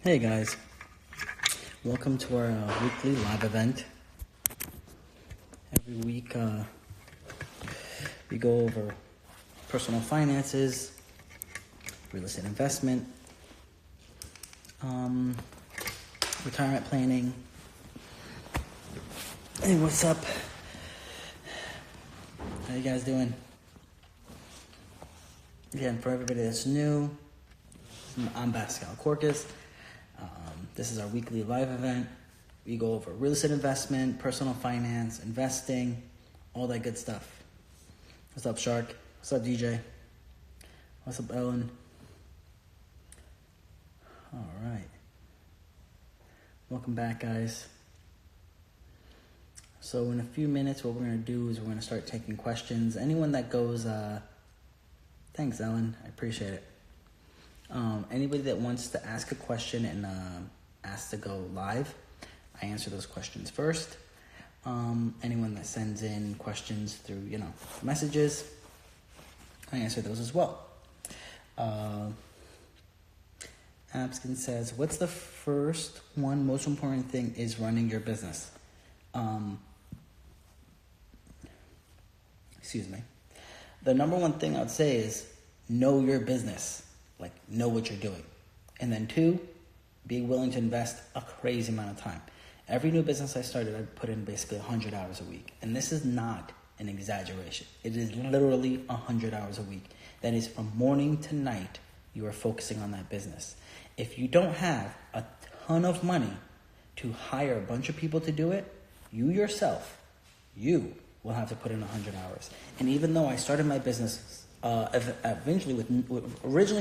Hey guys, welcome to our weekly live event. Every week we go over personal finances, real estate investment, retirement planning. Hey, what's up? How you guys doing? Again, for everybody that's new, I'm Pascal Corcus. This is our weekly live event. We go over real estate investment, personal finance, investing, all that good stuff. What's up, Shark? What's up, DJ? What's up, Ellen? All right. Welcome back, guys. So in a few minutes, what we're going to do is we're going to start taking questions. Anyone that goes, thanks, Ellen. I appreciate it. Anybody that wants to ask a question and ask to go live, I answer those questions first. Anyone that sends in questions through, messages, I answer those as well. Abskin says, what's the first one most important thing is running your business? Excuse me. The number one thing I'd say is know your business. Like, know what you're doing. And then 2, be willing to invest a crazy amount of time. Every new business I started, I put in basically 100 hours a week. And this is not an exaggeration. It is literally 100 hours a week. That is from morning to night, you are focusing on that business. If you don't have a ton of money to hire a bunch of people to do it, you yourself, you will have to put in 100 hours. And even though I started my business originally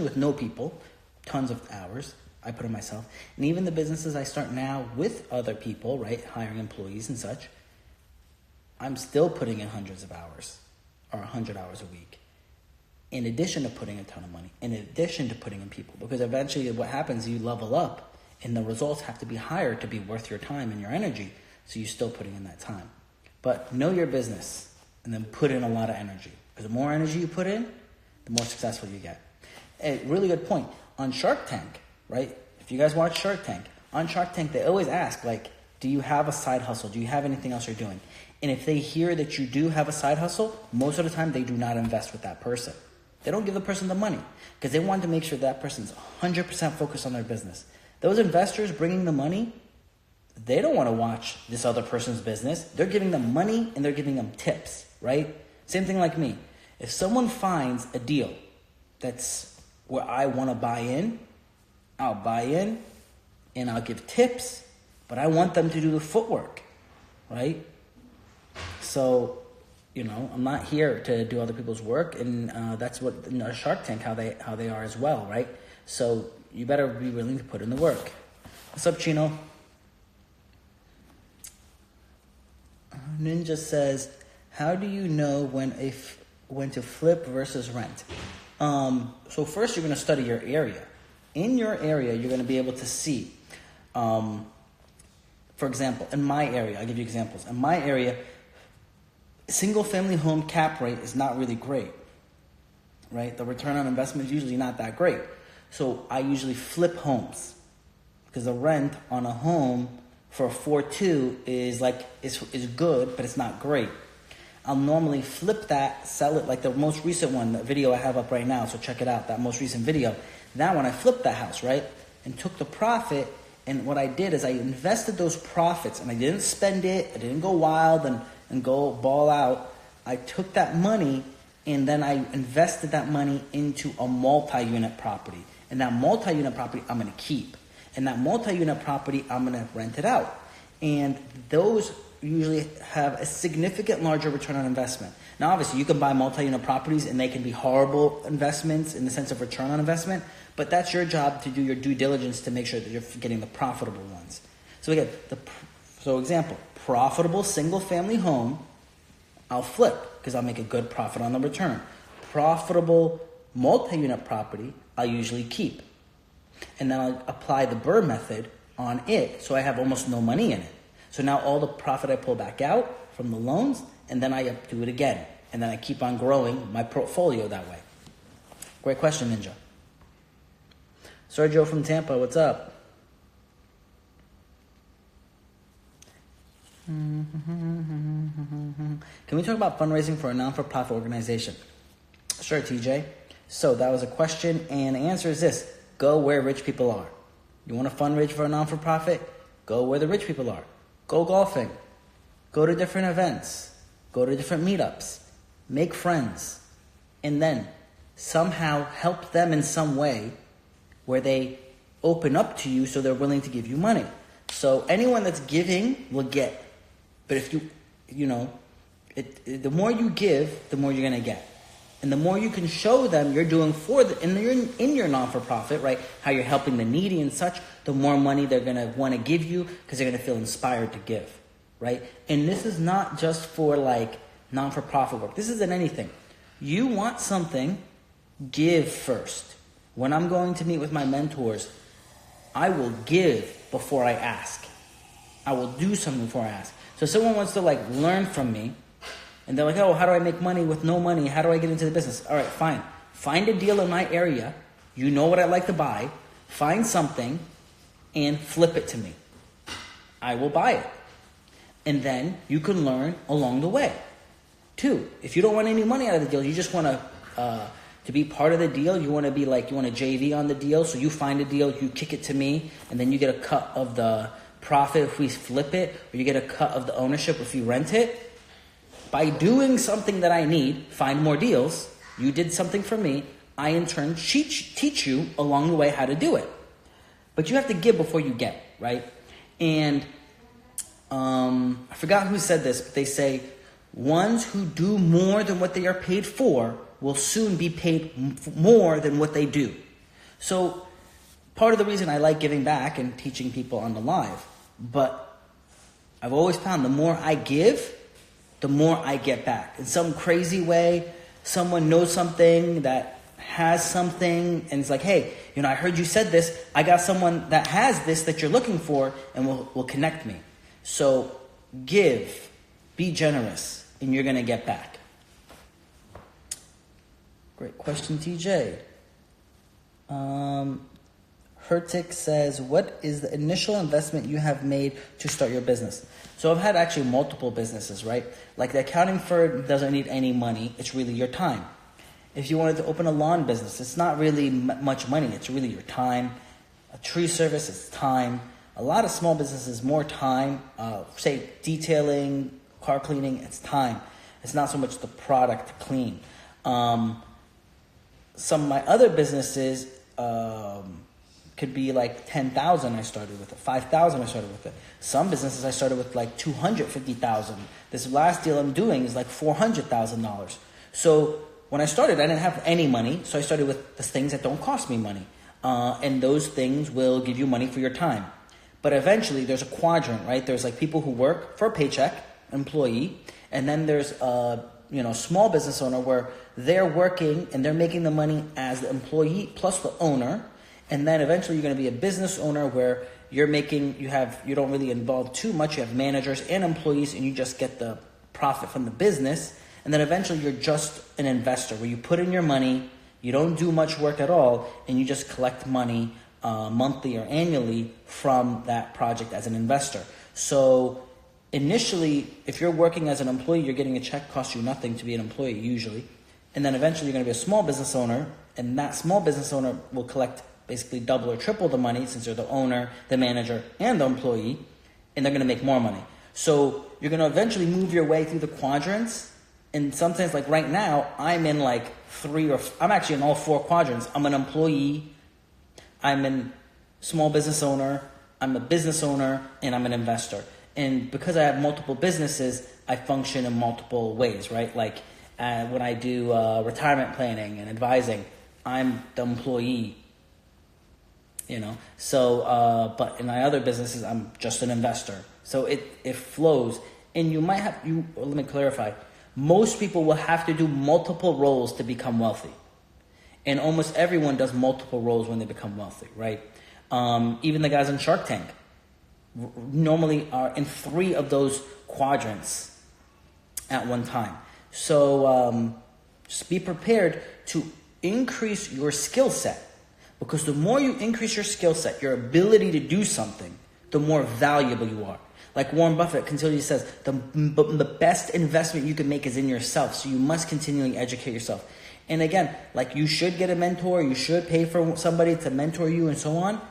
with no people, tons of hours I put in myself, and even the businesses I start now with other people, right, hiring employees and such, I'm still putting in hundreds of hours or 100 hours a week, in addition to putting a ton of money, in addition to putting in people, because eventually what happens, you level up and the results have to be higher to be worth your time and your energy, so you're still putting in that time. But know your business and then put in a lot of energy. Because the more energy you put in, the more successful you get. A really good point. On Shark Tank, right? If you guys watch Shark Tank, on Shark Tank, they always ask, like, do you have a side hustle? Do you have anything else you're doing? And if they hear that you do have a side hustle, most of the time they do not invest with that person. They don't give the person the money because they want to make sure that person's 100% focused on their business. Those investors bringing the money, they don't want to watch this other person's business. They're giving them money and they're giving them tips, right? Same thing like me. If someone finds a deal that's where I want to buy in, I'll buy in and I'll give tips, but I want them to do the footwork, right? So, I'm not here to do other people's work, and that's what Shark Tank, how they are as well, right? So you better be willing to put in the work. What's up, Chino? Ninja says, how do you know when to flip versus rent? So first you're going to study your area. In your area, you're going to be able to see, for example, in my area, I'll give you examples. In my area, single family home cap rate is not really great, right? The return on investment is usually not that great. So I usually flip homes because the rent on a home for a 4.2 is good, but it's not great. I'll normally flip that, sell it, like the most recent one, the video I have up right now, so check it out, that most recent video. That one, I flipped that house, right? And took the profit, and what I did is I invested those profits, and I didn't spend it, I didn't go wild and go ball out. I took that money, and then I invested that money into a multi-unit property. And that multi-unit property, I'm going to keep. And that multi-unit property, I'm going to rent it out. And those usually have a significant larger return on investment. Now, obviously, you can buy multi-unit properties and they can be horrible investments in the sense of return on investment, but that's your job to do your due diligence to make sure that you're getting the profitable ones. So again, example, profitable single-family home, I'll flip because I'll make a good profit on the return. Profitable multi-unit property, I'll usually keep. And then I'll apply the Burr method on it, so I have almost no money in it. So now all the profit I pull back out from the loans, and then I do it again. And then I keep on growing my portfolio that way. Great question, Ninja. Sergio from Tampa, what's up? about fundraising for a non-for-profit organization? Sure, TJ. So that was a question, and the answer is this. Go where rich people are. You want to fundraise for a non-for-profit? Go where the rich people are. Go golfing. Go to different events. Go to different meetups. Make friends. And then somehow help them in some way where they open up to you so they're willing to give you money. So anyone that's giving will get. But if the more you give, the more you're going to get. And the more you can show them you're doing and you're in your non-for-profit, right, how you're helping the needy and such, the more money they're going to want to give you because they're going to feel inspired to give, right? And this is not just for like non-for-profit work. This isn't anything. You want something, give first. When I'm going to meet with my mentors, I will give before I ask. I will do something before I ask. So if someone wants to like learn from me, and they're like, oh, how do I make money with no money? How do I get into the business? All right, fine. Find a deal in my area. You know what I like to buy. Find something and flip it to me. I will buy it. And then you can learn along the way. 2, if you don't want any money out of the deal, you just want to be part of the deal. You want to be like, you want a JV on the deal. So you find a deal, you kick it to me, and then you get a cut of the profit if we flip it, or you get a cut of the ownership if you rent it. By doing something that I need, find more deals. You did something for me. I, in turn, teach you along the way how to do it. But you have to give before you get, right? And I forgot who said this, but they say, ones who do more than what they are paid for will soon be paid more than what they do. So part of the reason I like giving back and teaching people on the live, but I've always found the more I give, the more I get back. In some crazy way, someone knows something that has something, and it's like, hey, I heard you said this. I got someone that has this that you're looking for, and will connect me. So give, be generous, and you're going to get back. Great question, TJ. Hertic says, what is the initial investment you have made to start your business? So I've had actually multiple businesses, right? Like the accounting firm doesn't need any money. It's really your time. If you wanted to open a lawn business, it's not really much money. It's really your time. A tree service, it's time. A lot of small businesses, more time. Say detailing, car cleaning, it's time. It's not so much the product to clean. Some of my other businesses, could be like 10,000 I started with it, 5,000 I started with it. Some businesses I started with like 250,000. This last deal I'm doing is like $400,000. So when I started, I didn't have any money, so I started with the things that don't cost me money. And those things will give you money for your time. But eventually there's a quadrant, right? There's like people who work for a paycheck, employee, and then there's a small business owner where they're working and they're making the money as the employee plus the owner. And then eventually you're going to be a business owner where you don't really involve too much. You have managers and employees and you just get the profit from the business. And then eventually you're just an investor where you put in your money, you don't do much work at all, and you just collect money monthly or annually from that project as an investor. So initially, if you're working as an employee, you're getting a check, costs you nothing to be an employee usually. And then eventually you're going to be a small business owner, and that small business owner will collect basically double or triple the money since they're the owner, the manager, and the employee, and they're going to make more money. So you're going to eventually move your way through the quadrants, and sometimes like right now, I'm in like I'm actually in all 4 quadrants. I'm an employee, I'm a small business owner, I'm a business owner, and I'm an investor. And because I have multiple businesses, I function in multiple ways, right? Like when I do retirement planning and advising, I'm the employee. But in my other businesses, I'm just an investor. So it flows. And let me clarify, most people will have to do multiple roles to become wealthy. And almost everyone does multiple roles when they become wealthy, right? Even the guys on Shark Tank normally are in 3 of those quadrants at one time. So just be prepared to increase your skill set. Because the more you increase your skill set, your ability to do something, the more valuable you are. Like Warren Buffett continually says, the best investment you can make is in yourself. So you must continually educate yourself. And again, like you should get a mentor. You should pay for somebody to mentor you and so on.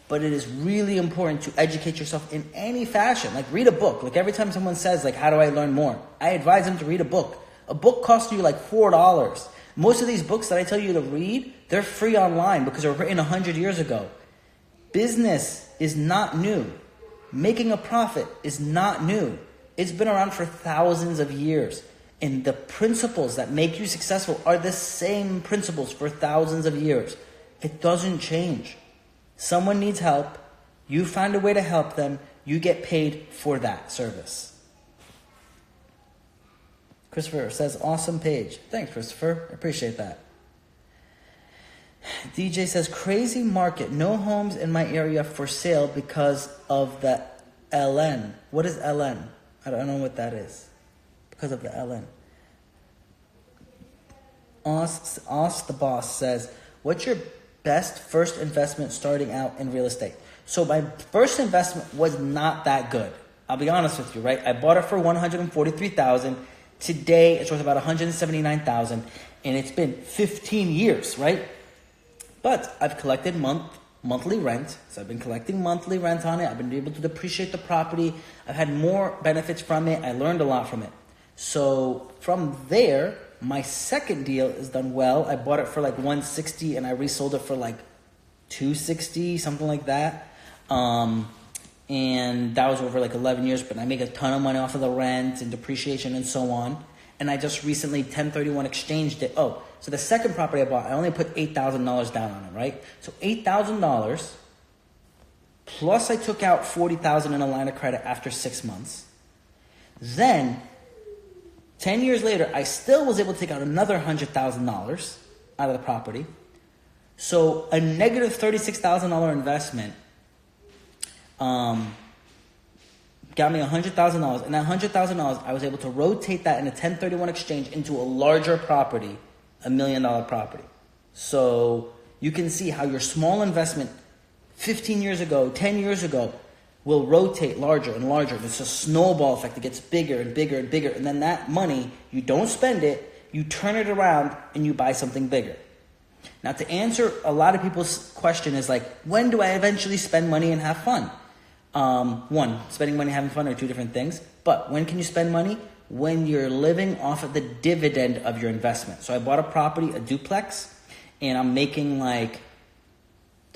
But it is really important to educate yourself in any fashion. Like read a book. Like every time someone says, like, how do I learn more? I advise them to read a book. A book costs you like $4. Most of these books that I tell you to read, they're free online because they were written 100 years ago. Business is not new. Making a profit is not new. It's been around for thousands of years. And the principles that make you successful are the same principles for thousands of years. It doesn't change. Someone needs help. You find a way to help them. You get paid for that service. Christopher says, awesome page. Thanks, Christopher. I appreciate that. DJ says, crazy market. No homes in my area for sale because of the LN. What is LN? I don't know what that is. Because of the LN. Os the boss says, what's your best first investment starting out in real estate? So my first investment was not that good. I'll be honest with you, right? I bought it for $143,000. Today it's worth about $179,000, and it's been 15 years, right? But I've collected monthly rent. So I've been collecting monthly rent on it. I've been able to depreciate the property. I've had more benefits from it. I learned a lot from it. So from there, my second deal is done well. I bought it for like $160 and I resold it for like $260, something like that. And that was over like 11 years, but I make a ton of money off of the rent and depreciation and so on. And I just recently 1031 exchanged it. Oh, so the second property I bought, I only put $8,000 down on it, right? So $8,000 plus I took out $40,000 in a line of credit after 6 months. Then 10 years later, I still was able to take out another $100,000 out of the property. So a negative $36,000 investment got me $100,000. And that $100,000, I was able to rotate that in a 1031 exchange into a larger property, $1 million property. So you can see how your small investment 15 years ago, 10 years ago, will rotate larger and larger. It's a snowball effect. It gets bigger and bigger and bigger. And then that money, you don't spend it, you turn it around and you buy something bigger. Now, to answer a lot of people's question is like, when do I eventually spend money and have fun? One, spending money and having fun are two different things. But when can you spend money? When you're living off of the dividend of your investment. So I bought a property, a duplex, and I'm making like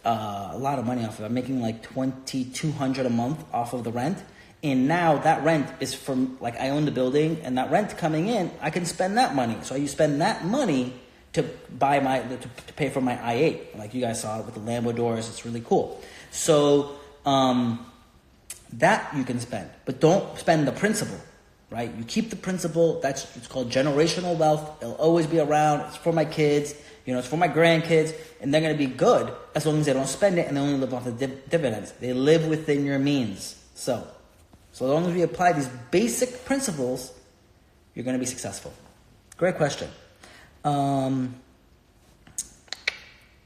a lot of money off of it. I'm making like $2,200 a month off of the rent. And now that rent is from, like, I own the building, and that rent coming in, I can spend that money. So you spend that money to buy to pay for my i8. Like you guys saw it with the Lambo doors. It's really cool. So that you can spend, but don't spend the principal, right? You keep the principal. It's called generational wealth. It'll always be around. It's for my kids. It's for my grandkids, and they're going to be good as long as they don't spend it and they only live off the dividends. They live within your means. So as long as we apply these basic principles, you're going to be successful. Great question.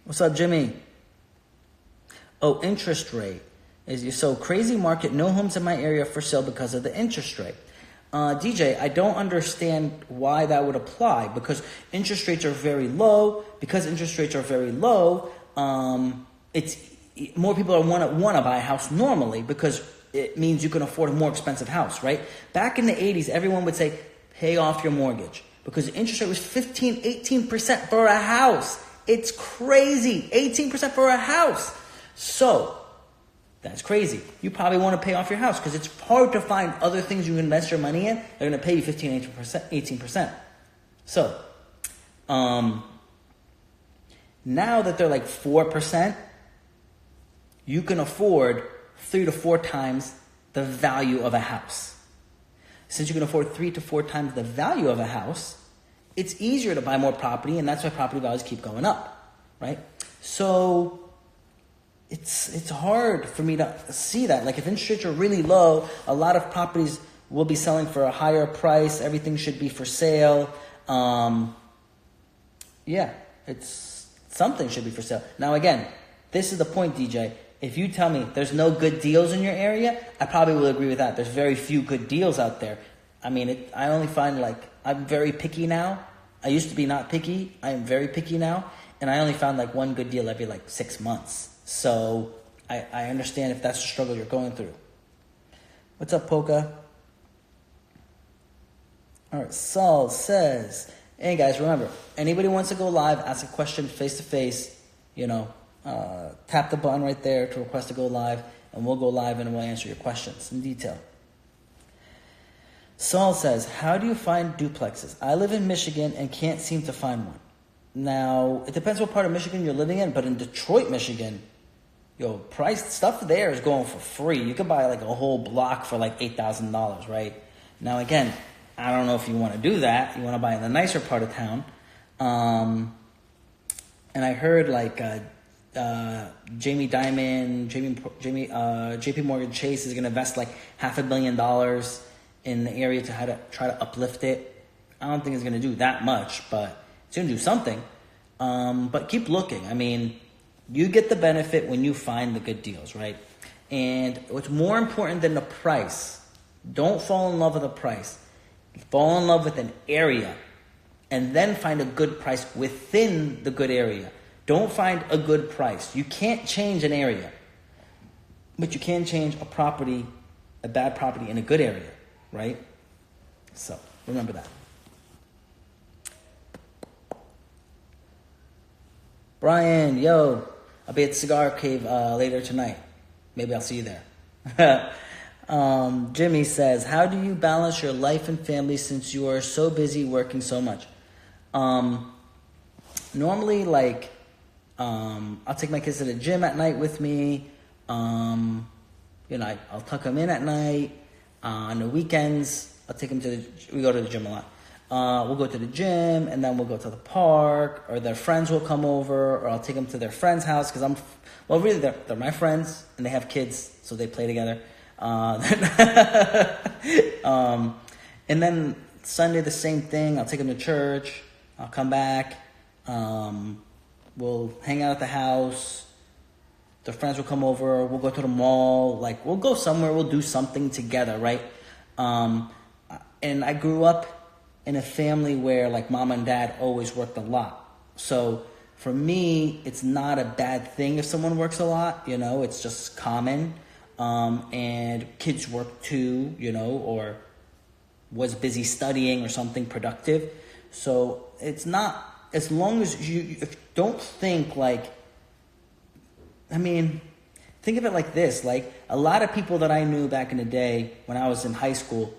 What's up, Jimmy? Oh, interest rate. So crazy market, no homes in my area for sale because of the interest rate. DJ, I don't understand why that would apply because interest rates are very low. Because interest rates are very low, it's more people want to buy a house normally because it means you can afford a more expensive house, right? Back in the 80s, everyone would say, pay off your mortgage because the interest rate was 15, 18% for a house. It's crazy. 18% for a house. So that's crazy. You probably want to pay off your house because it's hard to find other things you can invest your money in. They're going to pay you 15, 18%. So, now that they're like 4%, you can afford 3 to 4 times the value of a house. Since you can afford 3 to 4 times the value of a house, it's easier to buy more property, and that's why property values keep going up, right? So it's hard for me to see that. Like if interest rates are really low, a lot of properties will be selling for a higher price. Everything should be for sale. Something should be for sale. Now again, this is the point, DJ. If you tell me there's no good deals in your area, I probably will agree with that. There's very few good deals out there. I mean, I only find like, I'm very picky now. I used to be not picky. I am very picky now. And I only found like one good deal every like 6 months. So I understand if that's the struggle you're going through. What's up, Polka? All right, Saul says, hey guys, remember, anybody wants to go live, ask a question face to face, tap the button right there to request to go live, and we'll go live and we'll answer your questions in detail. Saul says, how do you find duplexes? I live in Michigan and can't seem to find one. Now, it depends what part of Michigan you're living in, but in Detroit, Michigan, price stuff there is going for free. You could buy like a whole block for like $8,000, right? Now, again, I don't know if you want to do that. You want to buy in the nicer part of town. And I heard like Jamie Dimon, JP Morgan Chase is going to invest like $500 million in the area to try to uplift it. I don't think it's going to do that much, but it's going to do something. But keep looking. I mean, you get the benefit when you find the good deals, right? And what's more important than the price, don't fall in love with the price. Fall in love with an area and then find a good price within the good area. Don't find a good price. You can't change an area, but you can change a bad property in a good area, right? So remember that. Brian, I'll be at Cigar Cave later tonight. Maybe I'll see you there. Jimmy says, how do you balance your life and family since you are so busy working so much? Normally, like, I'll take my kids to the gym at night with me. I'll tuck them in at night. On the weekends, I'll take them we go to the gym a lot. We'll go to the gym, and then we'll go to the park, or their friends will come over, or I'll take them to their friend's house, because really, they're my friends, and they have kids, so they play together. And then Sunday, the same thing. I'll take them to church. I'll come back. We'll hang out at the house. Their friends will come over. We'll go to the mall. Like, we'll go somewhere. We'll do something together, right? And I grew up in a family where, like, mom and dad always worked a lot. So for me, it's not a bad thing if someone works a lot. It's just common. And kids work too, or was busy studying or something productive. So it's not, as long as you don't think like, think of it like this. Like, a lot of people that I knew back in the day when I was in high school,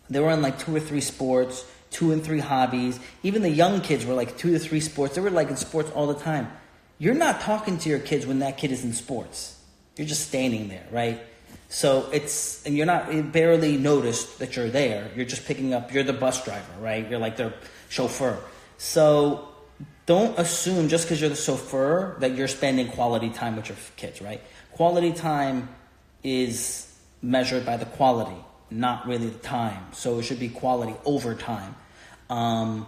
they were in like 2 or 3 sports, 2 and 3 hobbies. Even the young kids were like 2 to 3 sports. They were like in sports all the time. You're not talking to your kids when that kid is in sports. You're just standing there, right? So and you barely noticed that you're there. You're just you're the bus driver, right? You're like their chauffeur. So don't assume just because you're the chauffeur that you're spending quality time with your kids, right? Quality time is measured by the quality, not really the time. So it should be quality over time. And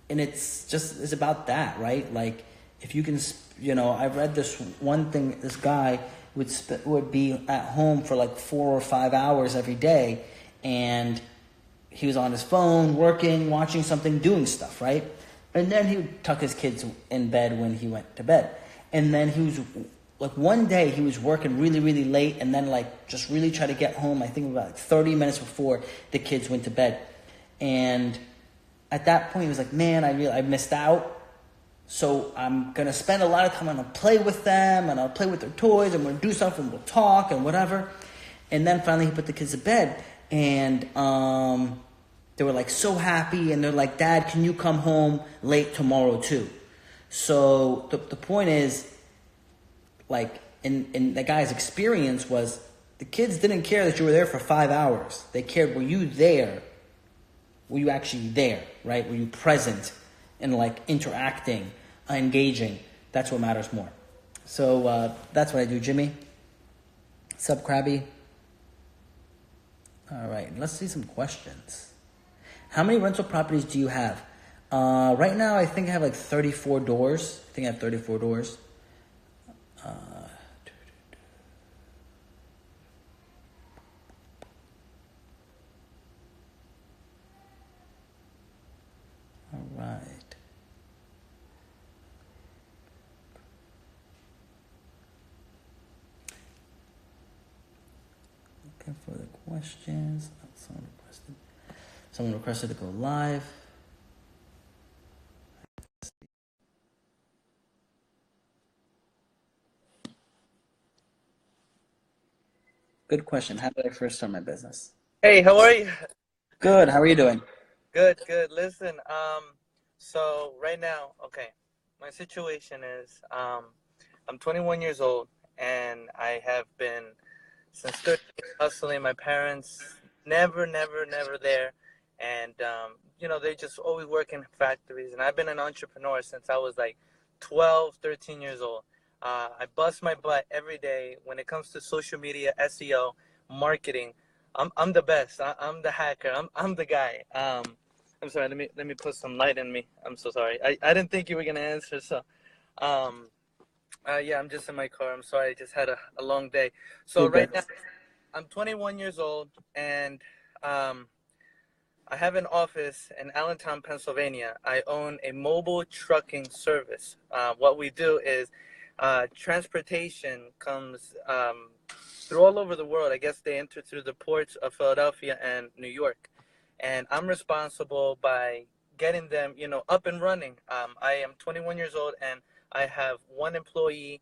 it's about that, right? Like, if you can, I read this one thing, this guy would be at home for like 4 or 5 hours every day, and he was on his phone, working, watching something, doing stuff, right? And then he would tuck his kids in bed when he went to bed. And then he was, like, one day he was working really, really late, and then like just really try to get home, I think about like 30 minutes before the kids went to bed. And at that point he was like, man, I missed out. So I'm going to spend a lot of time, I'm going to play with them, and I'll play with their toys, and we'll do stuff, and we'll talk, and whatever. And then finally he put the kids to bed, and they were like so happy, and they're like, Dad, can you come home late tomorrow too? So the point is, like, in the guy's experience was, the kids didn't care that you were there for 5 hours. They cared, were you there? Were you actually there, right? Were you present and like interacting, engaging? That's what matters more. So that's what I do, Jimmy. Sup, Krabby? All right, let's see some questions. How many rental properties do you have? Right now, I think I have like 34 doors. I think I have 34 doors. Looking for the questions. Someone requested to go live. Good question. How did I first start my business? Hey, how are you? Good. How are you doing? Good, good. Listen, so right now, okay, my situation is, I'm 21 years old and I have been since 13 hustling. My parents never there, and they just always work in factories. And I've been an entrepreneur since I was like 12, 13 years old. I bust my butt every day when it comes to social media, SEO, marketing. I'm the best. I'm the hacker. I'm the guy. I'm sorry. Let me put some light in me. I'm so sorry. I didn't think you were gonna answer. So, um, yeah, I'm just in my car. I'm sorry. I just had a long day. So You're right good. now, I'm 21 years old, and um, I have an office in Allentown, Pennsylvania. I own a mobile trucking service. What we do is transportation comes through all over the world. I guess they enter through the ports of Philadelphia and New York. And I'm responsible by getting them, up and running. I am 21 years old, and I have one employee,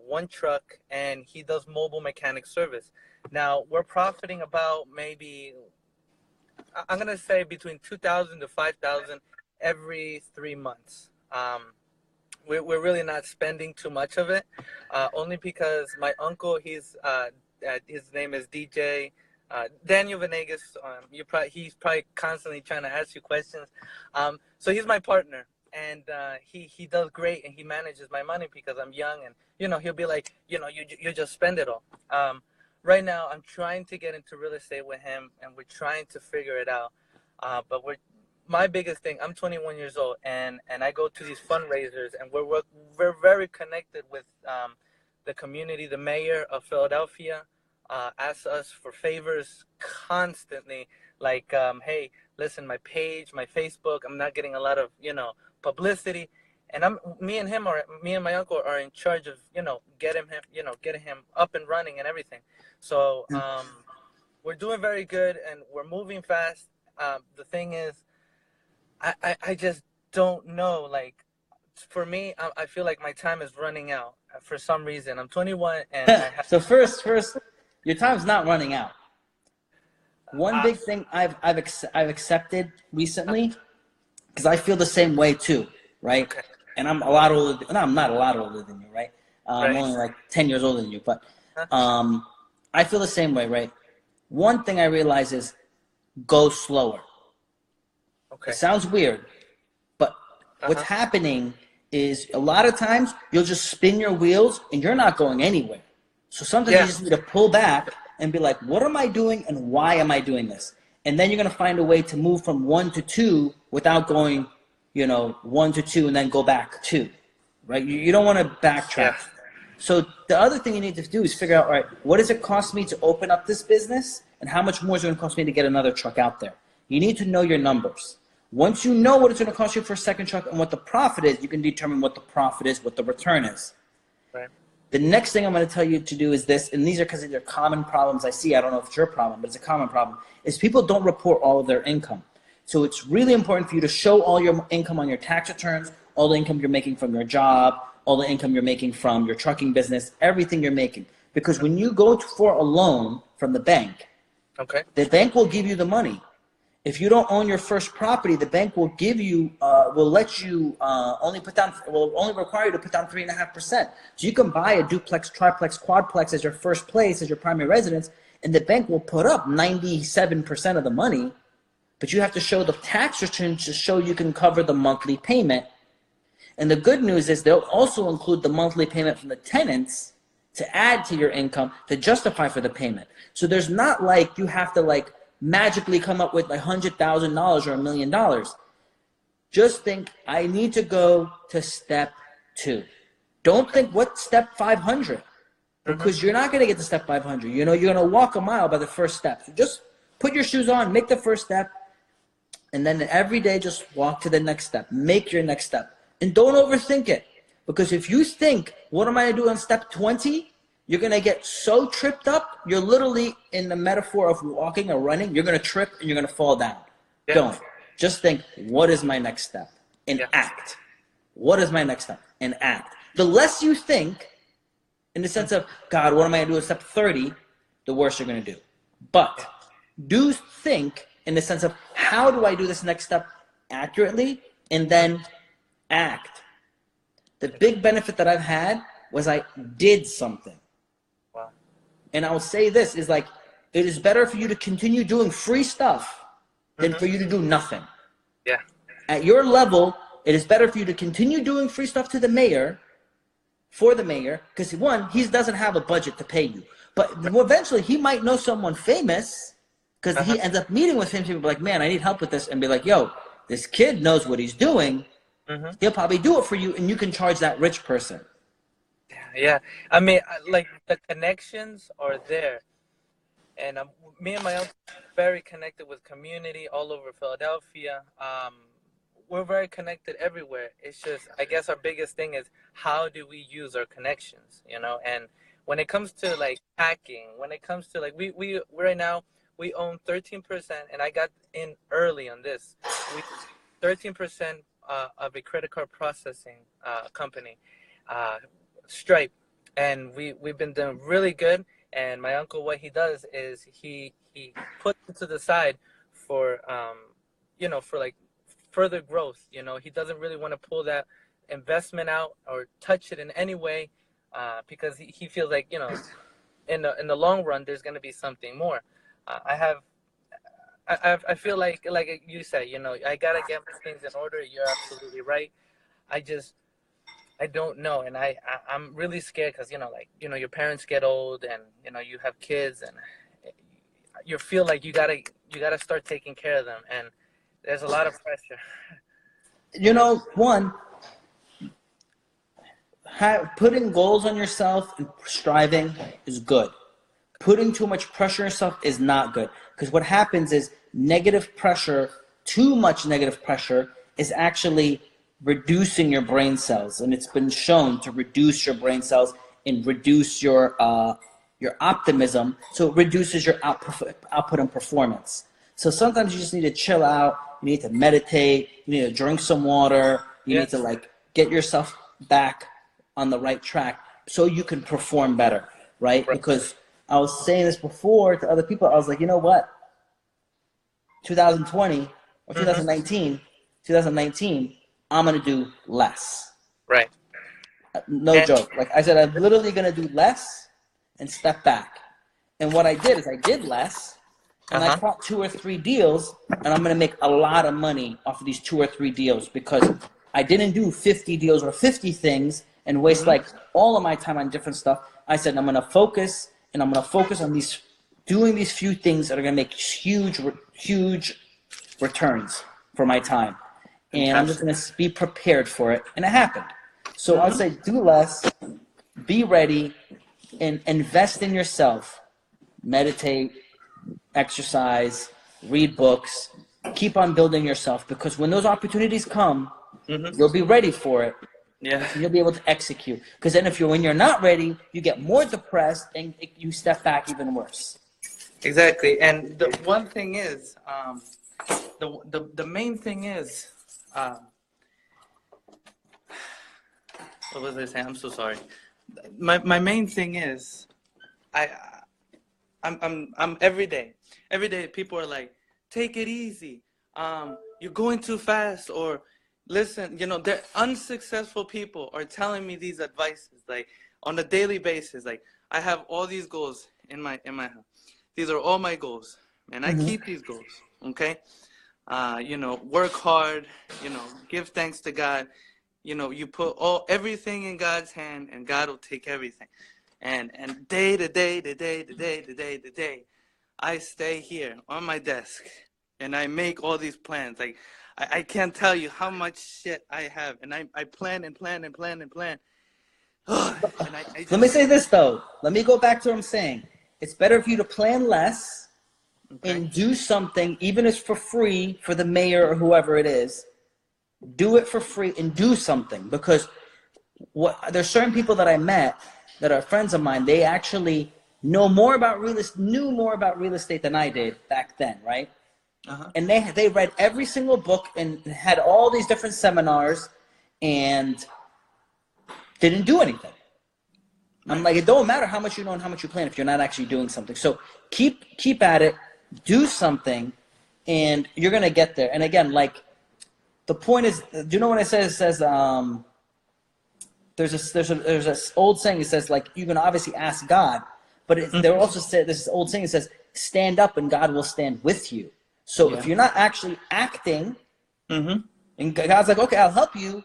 one truck, and he does mobile mechanic service. Now, we're profiting about maybe, I'm gonna say between 2,000 to 5,000 every 3 months. We're really not spending too much of it, only because my uncle, his name is DJ Daniel Venegas. He's probably constantly trying to ask you questions. So he's my partner, and he does great, and he manages my money because I'm young, and he'll be like, you just spend it all. Right now, I'm trying to get into real estate with him, and we're trying to figure it out. But my biggest thing, I'm 21 years old, and I go to these fundraisers, and we're very connected with the community. The mayor of Philadelphia asks us for favors constantly, like, hey, listen, my page, my Facebook, I'm not getting a lot of publicity, and me and my uncle are in charge of getting him up and running and everything. So we're doing very good, and we're moving fast. The thing is, I just don't know. Like, for me, I feel like my time is running out for some reason. I'm 21, and I have. So first, your time's not running out. One big thing I've accepted recently, because I feel the same way too, right? Okay. And I'm a lot older. No, I'm not a lot older than you, right? I'm Right. only like 10 years older than you, but Huh? I feel the same way, right? One thing I realize is go slower. It Okay. sounds weird, but what's Uh-huh. happening is a lot of times you'll just spin your wheels and you're not going anywhere. So sometimes you Yeah. just need to pull back and be like, what am I doing and why am I doing this? And then you're going to find a way to move from 1 to 2 without going, 1 to 2 and then go back 2, right? You don't want to backtrack. Yeah. So the other thing you need to do is figure out, all right, what does it cost me to open up this business and how much more is it going to cost me to get another truck out there? You need to know your numbers. Once you know what it's going to cost you for a second truck and what the profit is, you can determine what the profit is, what the return is. Right. The next thing I'm going to tell you to do is this, and these are because these are common problems I see. I don't know if it's your problem, but it's a common problem, is people don't report all of their income. So it's really important for you to show all your income on your tax returns, all the income you're making from your job, all the income you're making from your trucking business, everything you're making. Because when you go for a loan from the bank, Okay. the bank will give you the money. If you don't own your first property, the bank will give you, will let you will only require you to put down 3.5%. So you can buy a duplex, triplex, quadplex as your first place, as your primary residence, and the bank will put up 97% of the money, but you have to show the tax returns to show you can cover the monthly payment. And the good news is they'll also include the monthly payment from the tenants to add to your income to justify for the payment. So there's not like you have to magically come up with like $100,000 or $1 million. Just think, I need to go to step 2. Don't think what's step 500, because you're not going to get to step 500. You're going to walk a mile by the first step. So just put your shoes on, make the first step, and then every day just walk to the next step. Make your next step. And don't overthink it. Because if you think, what am I going to do on step 20? you're going to get so tripped up, you're literally in the metaphor of walking or running, you're going to trip and you're going to fall down. Yeah. Don't. Just think, what is my next step? And act. What is my next step? And act. The less you think, in the sense of, God, what am I going to do at step 30, the worse you're going to do. But do think in the sense of, how do I do this next step accurately? And then act. The big benefit that I've had was I did something. Wow. And I'll say this is like, it is better for you to continue doing free stuff than for you to do nothing. Yeah. At your level, it is better for you to continue doing free stuff to the mayor, for the mayor, because one, he doesn't have a budget to pay you. But eventually he might know someone famous, because he ends up meeting with famous people like, man, I need help with this, and be like, yo, this kid knows what he's doing. He'll probably do it for you, and you can charge that rich person. Yeah. I mean, like, the connections are there. And me and my uncle are very connected with community all over Philadelphia. We're very connected everywhere. It's just, I guess our biggest thing is, how do we use our connections, you know? And when it comes to like hacking, when it comes to like, we right now, we own 13%, and I got in early on this. 13% of a credit card processing company, Stripe. And we've been doing really good. And my uncle, what he does is he puts it to the side for, you know, for like further growth. You know, he doesn't really want to pull that investment out or touch it in any way, because he feels like, you know, in the long run, there's going to be something more. I feel like you said, you know, I got to get my things in order. You're absolutely right. I don't know, and I'm really scared because, you know, like, you know, your parents get old, and, you know, you have kids, and you feel like you gotta start taking care of them, and there's a lot of pressure. You know, one, putting goals on yourself and striving is good. Putting too much pressure on yourself is not good, because what happens is negative pressure, too much negative pressure, is actually reducing your brain cells, and it's been shown to reduce your brain cells and reduce your optimism, so it reduces your output and performance. So sometimes you just need to chill out, you need to meditate, you need to drink some water, you need to like get yourself back on the right track so you can perform better, right? Because I was saying this before to other people, I was like, you know what, 2020 or 2019, I'm going to do less. Right. No joke. Like I said, I'm literally going to do less and step back. And what I did is I did less, and I caught 2 or 3 deals, and I'm going to make a lot of money off of these 2 or 3 deals, because I didn't do 50 deals or 50 things and waste like all of my time on different stuff. I said, I'm going to focus, and I'm going to focus on doing these few things that are going to make huge returns for my time. And I'm just going to be prepared for it. And it happened. So I'd say do less, be ready, and invest in yourself. Meditate, exercise, read books, keep on building yourself, because when those opportunities come, you'll be ready for it. Yeah. And you'll be able to execute. Because then when you're not ready, you get more depressed and you step back even worse. Exactly. And the one thing is, the main thing is, what was I saying? I'm so sorry. My main thing is, I'm every day people are like, take it easy. You're going too fast, or listen, you know, they're unsuccessful people are telling me these advices like on a daily basis. Like, I have all these goals in my house. These are all my goals, and I keep these goals. Okay. You know, work hard, you know, give thanks to God, you know, you put everything in God's hand, and God will take everything. And day to day, I stay here on my desk, and I make all these plans. Like, I can't tell you how much shit I have, and I plan and plan and plan and plan. And I just... Let me say this though. Let me go back to what I'm saying. It's better for you to plan less and do something, even if it's for free, for the mayor or whoever it is. Do it for free and do something, because there's certain people that I met that are friends of mine, they actually knew more about real estate than I did back then, right? And they read every single book and had all these different seminars and didn't do anything. I'm like, it don't matter how much you know and how much you plan if you're not actually doing something. So keep at it, do something, and you're gonna get there. And again, like the point is, do you know what it says? It says there's a old saying. It says like you can obviously ask God, but there also said this old saying. It says stand up and God will stand with you. So if you're not actually acting, and God's like, okay, I'll help you.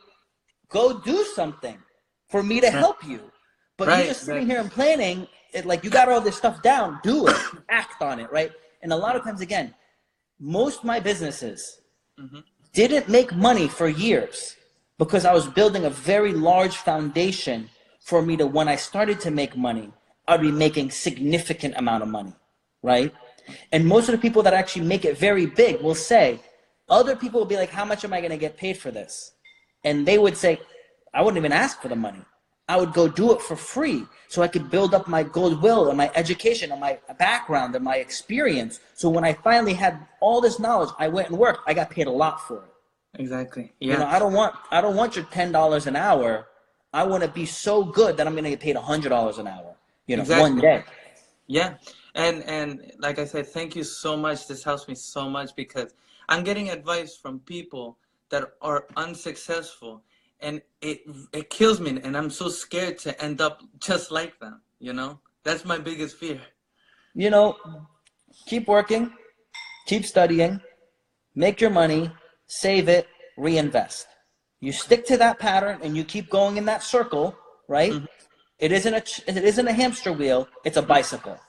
Go do something for me to help you. But you're just sitting here and planning it like you got all this stuff down. Do it. Act on it, right? And a lot of times, again, most of my businesses didn't make money for years because I was building a very large foundation for me to, when I started to make money, I'd be making significant amount of money, right? And most of the people that actually make it very big will say, other people will be like, how much am I going to get paid for this? And they would say, I wouldn't even ask for the money. I would go do it for free so I could build up my goodwill and my education and my background and my experience. So when I finally had all this knowledge, I went and worked. I got paid a lot for it. Exactly. Yeah. You know, I don't want your $10 an hour. I want to be so good that I'm going to get paid $100 an hour. You know, one day. Yeah. And like I said, thank you so much. This helps me so much because I'm getting advice from people that are unsuccessful. And it kills me, and I'm so scared to end up just like them, you know? That's my biggest fear. You know, keep working, keep studying, make your money, save it, reinvest. You stick to that pattern and you keep going in that circle, right? It isn't a hamster wheel, it's a bicycle.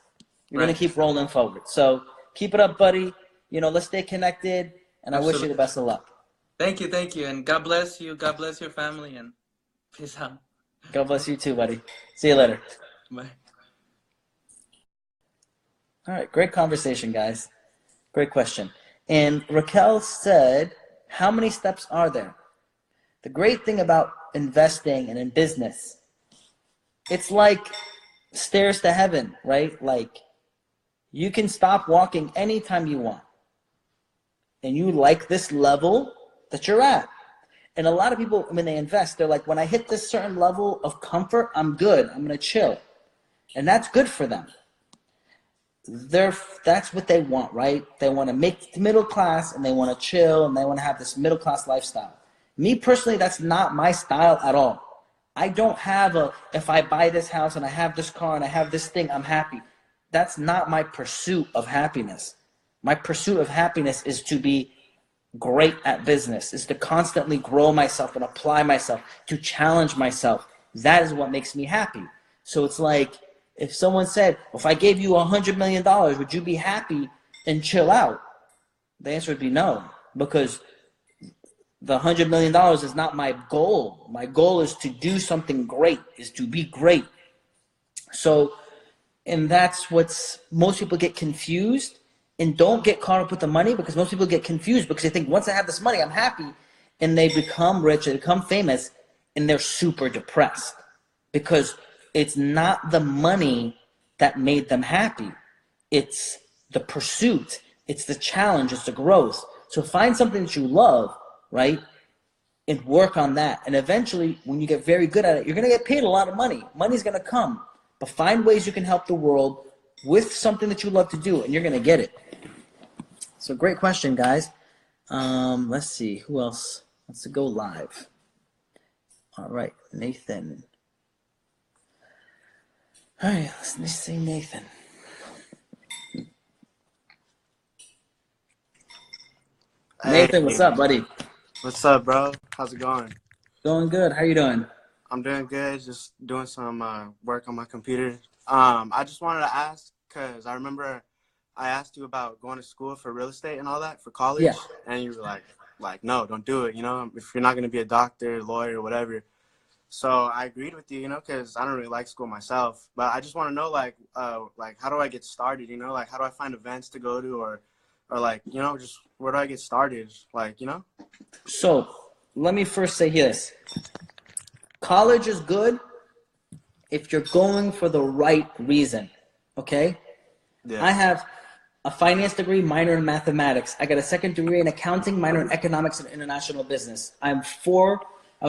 You're going to keep rolling forward. So keep it up, buddy. You know, let's stay connected, and I wish you the best of luck. Thank you, and God bless you. God bless your family, and peace out. God bless you too, buddy. See you later. Bye. All right, great conversation, guys. Great question. And Raquel said, how many steps are there? The great thing about investing and in business, it's like stairs to heaven, right? Like you can stop walking anytime you want. And you like this level that you're at. And a lot of people, when they invest, they're like, when I hit this certain level of comfort, I'm good. I'm going to chill. And that's good for them. That's what they want, right? They want to make the middle class and they want to chill and they want to have this middle class lifestyle. Me personally, that's not my style at all. I don't have if I buy this house and I have this car and I have this thing, I'm happy. That's not my pursuit of happiness. My pursuit of happiness is to be great at business, is to constantly grow myself and apply myself, to challenge myself. That is what makes me happy. So it's like, if someone said, if I gave you $100 million, would you be happy and chill out? The answer would be no, because the $100 million is not my goal. My goal is to do something great, is to be great. So, and that's what's, most people get confused. And don't get caught up with the money, because most people get confused because they think once I have this money, I'm happy. And they become rich, they become famous, and they're super depressed because it's not the money that made them happy. It's the pursuit, it's the challenge, it's the growth. So find something that you love, right? And work on that. And eventually, when you get very good at it, you're going to get paid a lot of money. Money's going to come. But find ways you can help the world with something that you love to do, and you're going to get it. So great question, guys. Let's see. Who else wants to go live? All right, Nathan. All right, let's see Nathan. Hey. Nathan, what's up, buddy? What's up, bro? How's it going? Going good. How you doing? I'm doing good. Just doing some work on my computer. I just wanted to ask, because I remember I asked you about going to school for real estate and all that for college. Yeah. And you were like, no, don't do it. You know, if you're not going to be a doctor, lawyer, whatever. So I agreed with you, you know, because I don't really like school myself. But I just want to know, like, how do I get started? You know, like, how do I find events to go to, or like, you know, just where do I get started? Like, you know. So let me first say this. College is good, if you're going for the right reason, okay? Yeah. I have a finance degree, minor in mathematics. I got a second degree in accounting, minor in economics and international business. I was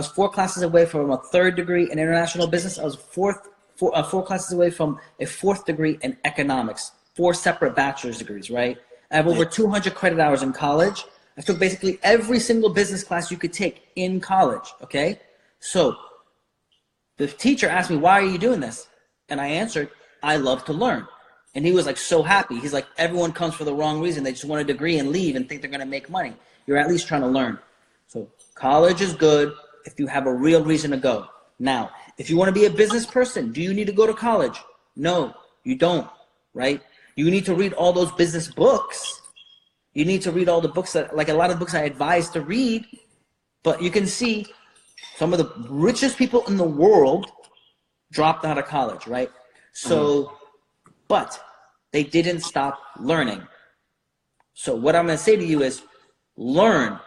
four classes away from a third degree in international business. I was four classes away from a fourth degree in economics. 4 separate bachelor's degrees, right? I have over 200 credit hours in college. I took basically every single business class you could take in college, okay? So the teacher asked me, why are you doing this? And I answered, I love to learn. And he was like so happy. He's like, everyone comes for the wrong reason. They just want a degree and leave and think they're going to make money. You're at least trying to learn. So college is good if you have a real reason to go. Now, if you want to be a business person, do you need to go to college? No, you don't, right? You need to read all those business books. You need to read all the books that, like a lot of books I advise to read, but you can see some of the richest people in the world dropped out of college, right? So, but they didn't stop learning. So what I'm going to say to you is learn.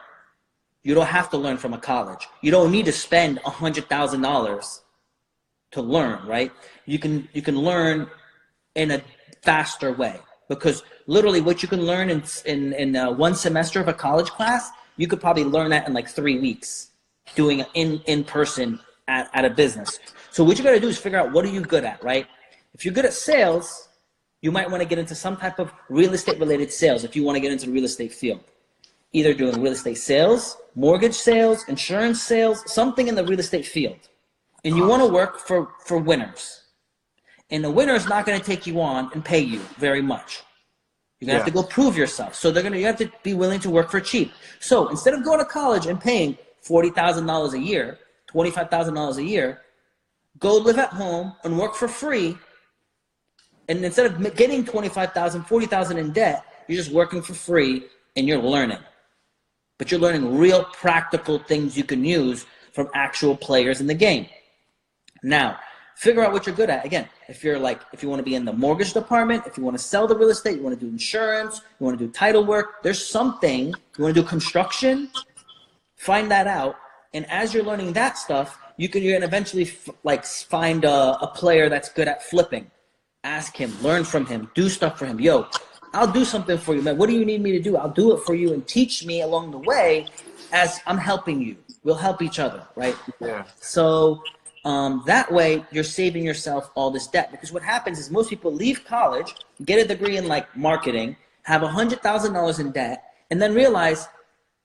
You don't have to learn from a college. You don't need to spend $100,000 to learn, right? You can learn in a faster way, because literally what you can learn in one semester of a college class, you could probably learn that in like 3 weeks doing in person at a business. So what you got to do is figure out, what are you good at, right? If you're good at sales, you might want to get into some type of real estate related sales if you want to get into the real estate field. Either doing real estate sales, mortgage sales, insurance sales, something in the real estate field. And you want to work for winners. And the winner is not going to take you on and pay you very much. You're going to have to go prove yourself. So you have to be willing to work for cheap. So instead of going to college and paying $40,000 a year, $25,000 a year, go live at home and work for free. And instead of getting $25,000, $40,000 in debt, you're just working for free and you're learning. But you're learning real practical things you can use from actual players in the game. Now, figure out what you're good at. Again, if you want to be in the mortgage department, if you want to sell the real estate, you want to do insurance, you want to do title work, there's something, you want to do construction, find that out. And as you're learning that stuff, you're going to eventually find a player that's good at flipping. Ask him, learn from him, do stuff for him. Yo, I'll do something for you, man. What do you need me to do? I'll do it for you, and teach me along the way as I'm helping you. We'll help each other, right? Yeah. So that way you're saving yourself all this debt, because what happens is most people leave college, get a degree in like marketing, have $100,000 in debt, and then realize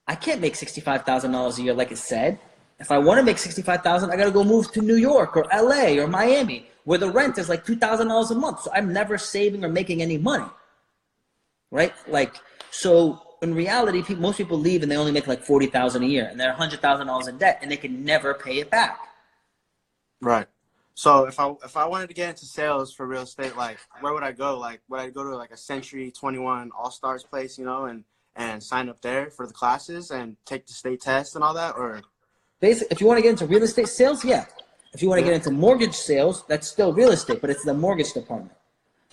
I can't make $65,000 a year like it said. If I want to make $65,000, I got to go move to New York or LA or Miami, where the rent is like $2,000 a month. So I'm never saving or making any money, right? So in reality, most people leave and they only make like $40,000 a year, and they're $100,000 in debt, and they can never pay it back. Right. So if I wanted to get into sales for real estate, like where would I go? Like would I go to like a Century 21 All Stars place, and sign up there for the classes and take the state test and all that? Or basically, if you want to get into real estate sales, yeah. If you want to get into mortgage sales, that's still real estate, but it's the mortgage department.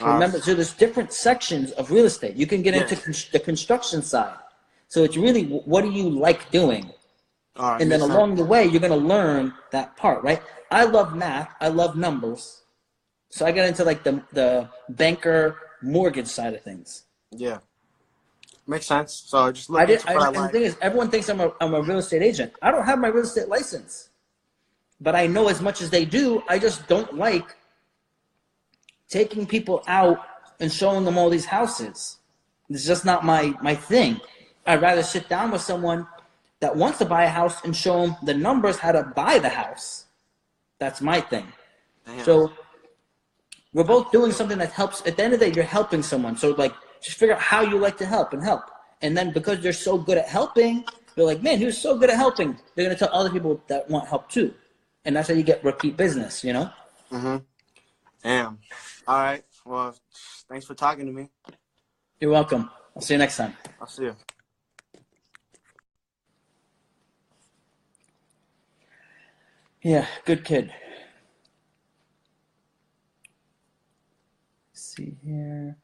Remember, so there's different sections of real estate. You can get into the construction side. So it's really, what do you like doing? And then along the way, you're going to learn that part, right? I love math. I love numbers. So I got into like the banker mortgage side of things. Yeah. Makes sense. So just look into what I like. And the thing is, everyone thinks I'm a real estate agent. I don't have my real estate license. But I know as much as they do. I just don't like taking people out and showing them all these houses. It's just not my thing. I'd rather sit down with someone that wants to buy a house and show them the numbers, how to buy the house. That's my thing. Damn. So we're both doing something that helps. At the end of the day, you're helping someone. So just figure out how you like to help. And then because they're so good at helping, they're like, man, he was so good at helping. They're going to tell other people that want help too. And that's how you get repeat business, Mm-hmm. Damn. All right. Well, thanks for talking to me. You're welcome. I'll see you next time. I'll see you. Yeah, good kid. Let's see here.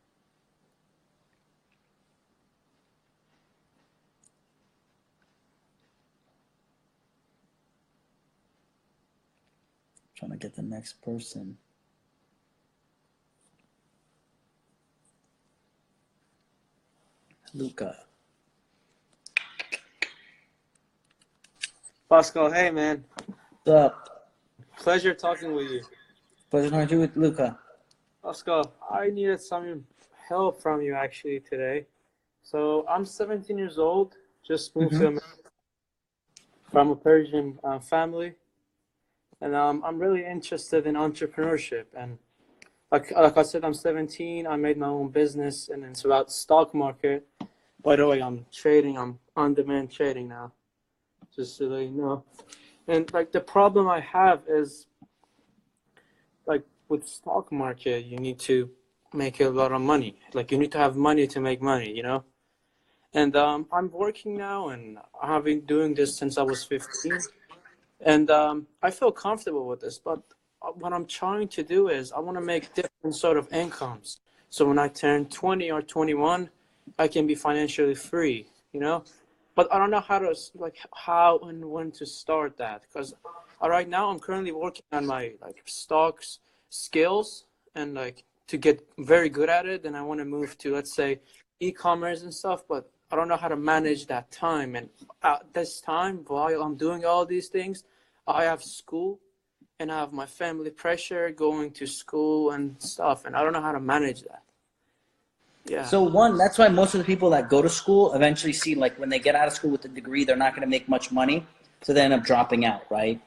Trying to get the next person. Lucca. Pascal, hey man, What's up? pleasure talking with you. Pleasure talking to you with Lucca. Pascal, I needed some help from you actually today. So I'm 17 years old, just moved to America from a Persian family, and I'm really interested in entrepreneurship. And like I said, I'm 17. I made my own business, and it's about stock market. By the way, I'm trading. I'm on-demand trading now, just so that you know. And like the problem I have is like with stock market, you need to make a lot of money. Like you need to have money to make money, you know? And I'm working now and I have been doing this since I was 15. And I feel comfortable with this, but what I'm trying to do is I want to make different sort of incomes. So when I turn 20 or 21, I can be financially free, you know? But I don't know how to, like, how and when to start that. Because right now I'm currently working on my, like, stocks skills and, like, to get very good at it. And I want to move to, let's say, e-commerce and stuff, but I don't know how to manage that time. And at this time, while I'm doing all these things, I have school and I have my family pressure going to school and stuff. And I don't know how to manage that. Yeah. So one, that's why most of the people that go to school eventually see, like, when they get out of school with a degree, they're not going to make much money, so they end up dropping out, right?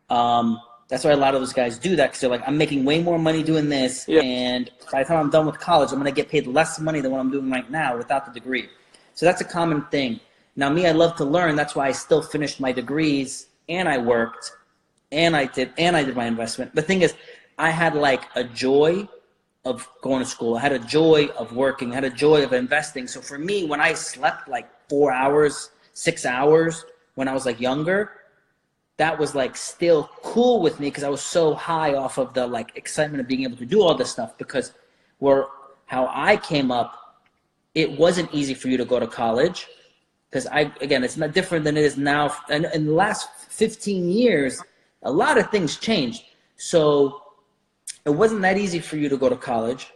That's why a lot of those guys do that, because they're like, I'm making way more money doing this, Yeah. and by the time I'm done with college, I'm going to get paid less money than what I'm doing right now without the degree. So that's a common thing. Now, me, I love to learn. That's why I still finished my degrees, and I worked, and I did my investment. The thing is, I had like a joy of going to school. I had a joy of working. I had a joy of investing. So for me, when I slept like 4 hours, 6 hours when I was like younger, that was like still cool with me because I was so high off of the like excitement of being able to do all this stuff. Because how I came up, it wasn't easy for you to go to college. Because again, it's not different than it is now. And in the last 15 years, a lot of things changed. So it wasn't that easy for you to go to college,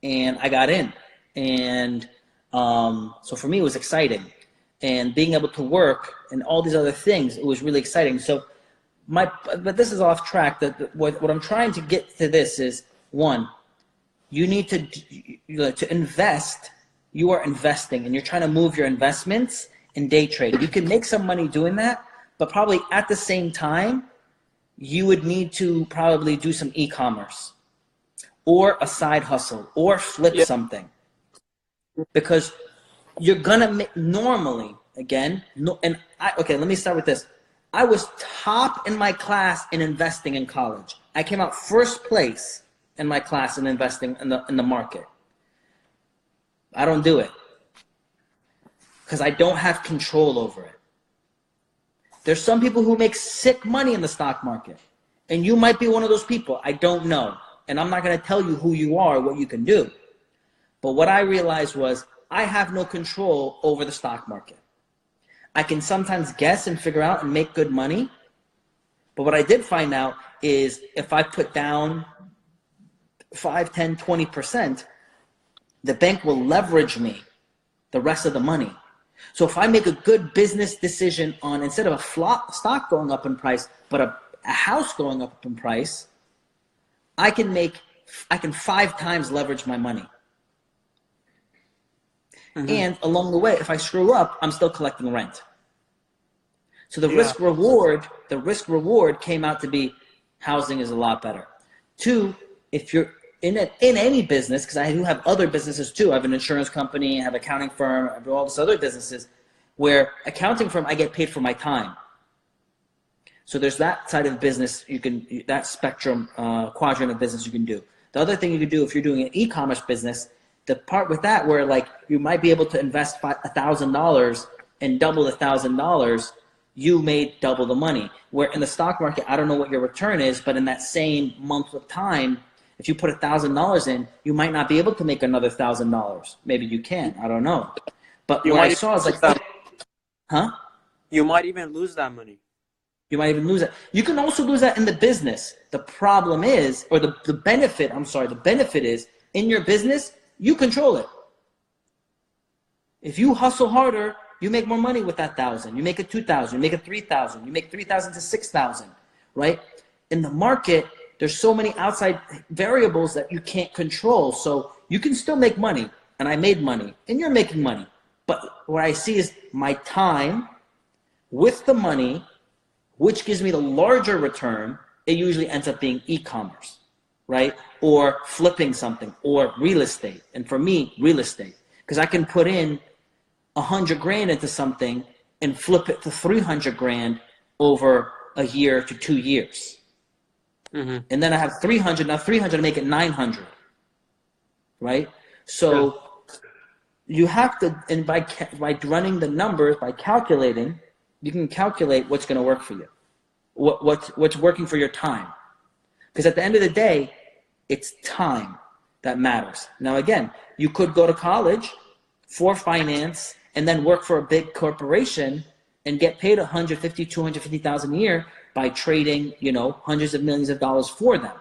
and I got in. And so for me, it was exciting. And being able to work and all these other things, it was really exciting. So but this is off track. What I'm trying to get to this is, one, you need to invest. You are investing, and you're trying to move your investments in day trade. You can make some money doing that, but probably at the same time, you would need to probably do some e-commerce or a side hustle or flip something, because you're gonna make normally again. Okay, let me start with this. I was top in my class in investing in college. I came out first place in my class in investing in the market. I don't do it because I don't have control over it. There's some people who make sick money in the stock market, and you might be one of those people. I don't know, and I'm not going to tell you who you are, what you can do. But what I realized was I have no control over the stock market. I can sometimes guess and figure out and make good money, but what I did find out is if I put down 5, 10, 20%, the bank will leverage me the rest of the money. So if I make a good business decision on, instead of a stock going up in price, but a house going up in price, I can 5 times leverage my money. Mm-hmm. And along the way, if I screw up, I'm still collecting rent. So the risk reward came out to be housing is a lot better. 2, if you're in any business, because I do have other businesses too. I have an insurance company, I have an accounting firm, I have all these other businesses where accounting firm, I get paid for my time. So there's that side of business, that spectrum, quadrant of business you can do. The other thing you can do if you're doing an e-commerce business, the part with that where like you might be able to invest $1,000 and double $1,000, you made double the money. Where in the stock market, I don't know what your return is, but in that same month of time, if you put $1,000 in, you might not be able to make another $1,000. Maybe you can. I don't know. But what I saw is like, you might even lose that money. You might even lose that. You can also lose that in the business. The problem is, or the benefit, the benefit is in your business, you control it. If you hustle harder, you make more money with that 1,000. You make it 2,000, you make it 3,000, you make 3,000 to 6,000, right? In the market, there's so many outside variables that you can't control. So you can still make money, and I made money, and you're making money. But what I see is my time with the money, which gives me the larger return, it usually ends up being e-commerce, right? Or flipping something, or real estate. And for me, real estate. Because I can put in 100 grand into something and flip it to 300 grand over a year to 2 years. And then I have 300, now 300 to make it 900, right? So you have to, and by running the numbers, by calculating, you can calculate what's going to work for you, what's working for your time. Because at the end of the day, it's time that matters. Now, again, you could go to college for finance and then work for a big corporation and get paid $150,000, $250,000 a year by trading, hundreds of millions of dollars for them.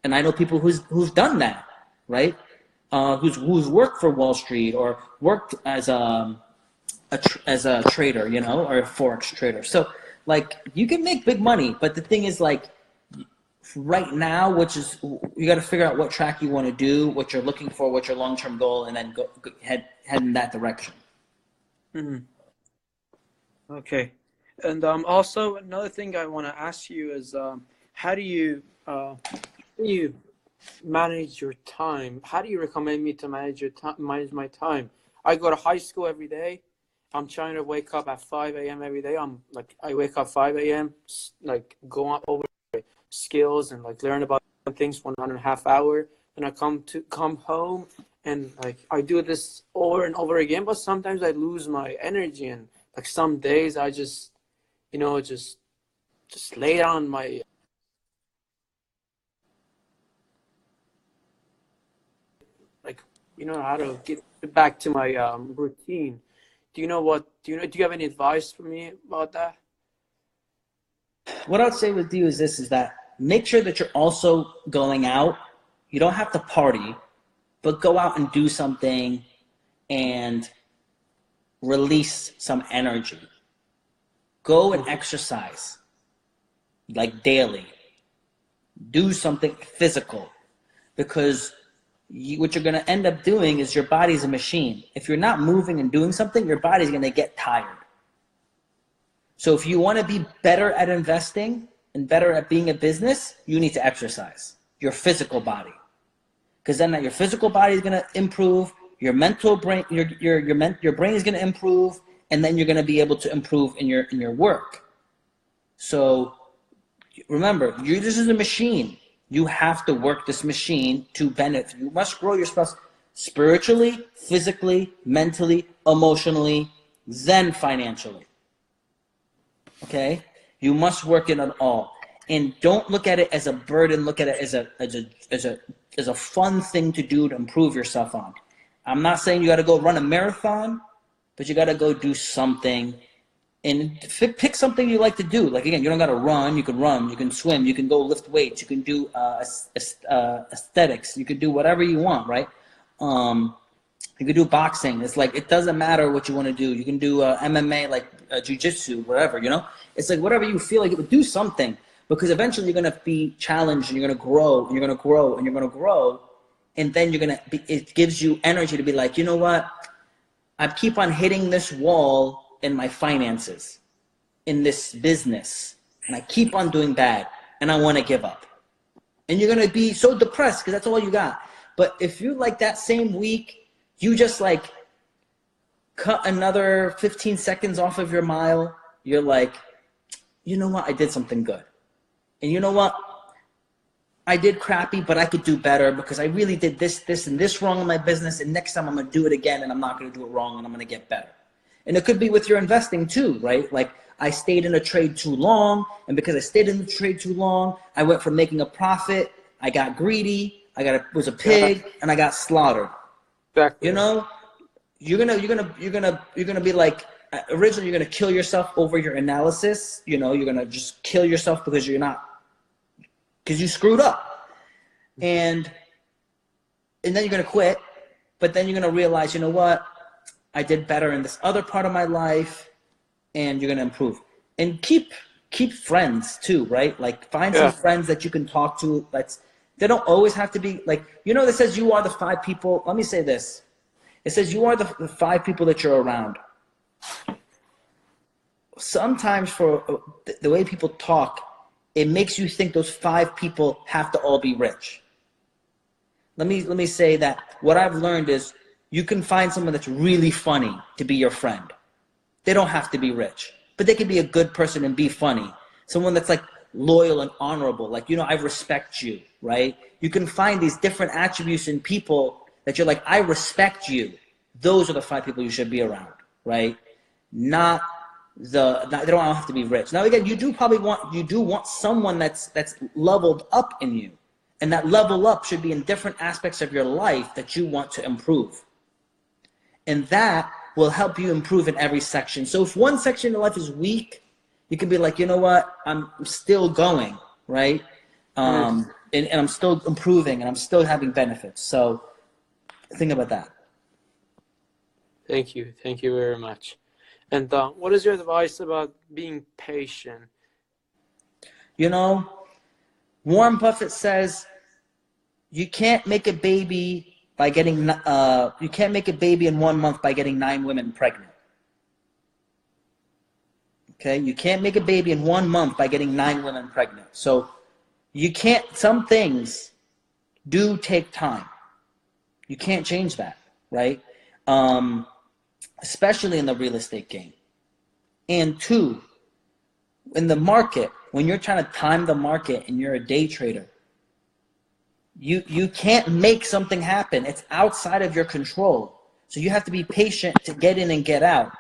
And I know people who've done that, right? Who's worked for Wall Street or worked as a trader, or a forex trader. So like you can make big money, but the thing is like right now, you got to figure out what track you want to do, what you're looking for, what's your long-term goal, and then head in that direction. Okay. And also another thing I want to ask you is how do you manage your time? How do you recommend me to manage my time? I go to high school every day. I'm trying to wake up at 5 a.m. every day. I wake up 5 a.m., like go on over skills and like learn about things 1.5 hours. And I come home and like I do this over and over again, but sometimes I lose my energy, and like some days I just just lay down my how to get back to my routine. Do you have any advice for me about that? What I'd say with you is this, is that make sure that you're also going out. You don't have to party, but go out and do something and release some energy. Go and exercise, like daily. Do something physical, because what you're going to end up doing is your body's a machine. If you're not moving and doing something, your body's going to get tired. So if you want to be better at investing and better at being a business, you need to exercise your physical body, because then your physical body is going to improve. Your mental brain, your brain is going to improve, and then you're going to be able to improve in your work. So remember, this is a machine. You have to work this machine to benefit. You must grow yourself spiritually, physically, mentally, emotionally, then financially. Okay? You must work it on all. And don't look at it as a burden. Look at it as a fun thing to do to improve yourself on. I'm not saying you got to go run a marathon, but you got to go do something. And pick something you like to do. Like, again, you don't got to run, you can swim, you can go lift weights, you can do aesthetics, you can do whatever you want, right? You can do boxing. It's like, it doesn't matter what you want to do. You can do MMA, like jiu-jitsu, whatever, It's like whatever you feel like, do something, because eventually you're going to be challenged and you're going to grow and you're going to grow and you're going to grow. And then it gives you energy to be like, you know what? I keep on hitting this wall in my finances, in this business, and I keep on doing bad, and I want to give up. And you're going to be so depressed because that's all you got. But if you like that same week, you just like cut another 15 seconds off of your mile, you're like, you know what? I did something good. And you know what? I did crappy, but I could do better because I really did this, and this wrong in my business, and next time I'm going to do it again, and I'm not going to do it wrong, and I'm going to get better. And it could be with your investing too, right? Like, I stayed in a trade too long, and because I stayed in the trade too long, I went from making a profit, I got greedy, was a pig, and I got slaughtered. Exactly. You're gonna be like, originally you're going to kill yourself over your analysis. You know, you're going to just kill yourself because you screwed up. And then you're going to quit, but then you're going to realize, you know what? I did better in this other part of my life, and you're going to improve. And keep friends too, right? Like find some friends that you can talk to. They don't always have to be like, you know, that says you are the 5 people. Let me say this. It says you are the 5 people that you're around. Sometimes for the way people talk, it makes you think those 5 people have to all be rich. Let me say that what I've learned is you can find someone that's really funny to be your friend. They don't have to be rich, but they can be a good person and be funny. Someone that's like loyal and honorable, like, you know, I respect you, right? You can find these different attributes in people that you're like, I respect you. Those are the 5 people you should be around, right? They don't have to be rich. Now again, you do want someone that's leveled up in you. And that level up should be in different aspects of your life that you want to improve. And that will help you improve in every section. So if one section of your life is weak, you can be like, you know what, I'm still going, right? And I'm still improving and I'm still having benefits. So think about that. Thank you very much. And what is your advice about being patient? You know, Warren Buffett says you can't make a baby by getting you can't make a baby in 1 month by getting 9 women pregnant. Okay, you can't make a baby in 1 month by getting 9 women pregnant. So you can't. Some things do take time. You can't change that, right? Especially in the real estate game. And 2, in the market, when you're trying to time the market and you're a day trader, you can't make something happen. It's outside of your control. So you have to be patient to get in and get out.